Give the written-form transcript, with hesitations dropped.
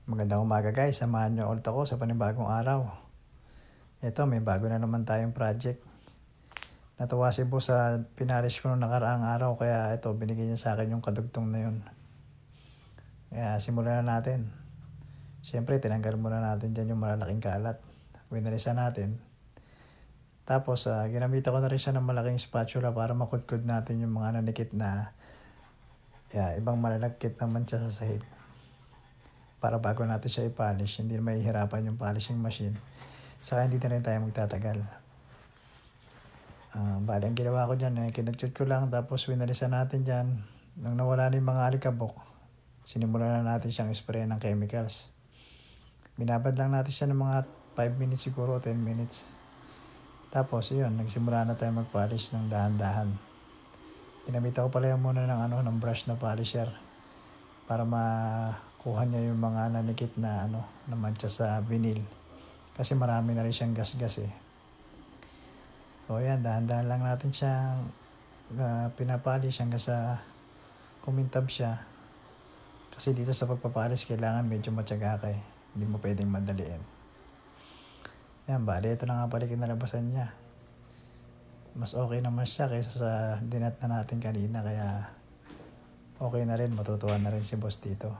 Magandang umaga guys, samahan niyo ulit ako sa panibagong araw. Ito, may bago na naman tayong project. Natuwa si boss sa pinalis ko noong nakaraang araw, kaya ito, binigay niya sa akin yung kadugtong na yun. Kaya simulan na natin. Siyempre, tinanggal muna natin dyan yung malalaking kalat. Winalisan natin. Tapos, ginamitan ko na rin siya ng malaking spatula para makudkod natin yung mga nanikit na ibang malalagkit na mancha sa sahig. Para bago natin siya i-polish, hindi na mahihirapan yung polishing machine. Saka hindi na rin tayo magtatagal. Bali, ang ginawa ko dyan, kinagtut ko lang, tapos winalisan natin dyan. Nang nawala na yung mga alikabok, sinimulan na natin siyang spray ng chemicals. Binabad lang natin siya ng mga 5 minutes siguro, 10 minutes. Tapos yun, nagsimula na tayo mag-polish ng dahan-dahan. Ginamitan ko pala yung muna ng brush na polisher para makuha niya yung mga nanikit na na mancha sa vinyl. Kasi marami na rin siyang gas-gas eh. So yan, dahan-dahan lang natin siyang pinapolish hanggang sa kumintab siya. Kasi dito sa pagpapolish, kailangan medyo matyaga ka eh. Hindi mo pwedeng madaliin. Yan, bali, ito na nga pala kinalabasan niya. Mas okay naman siya kaysa sa dinat na natin kanina, kaya okay na rin, matutuwa na rin si boss dito.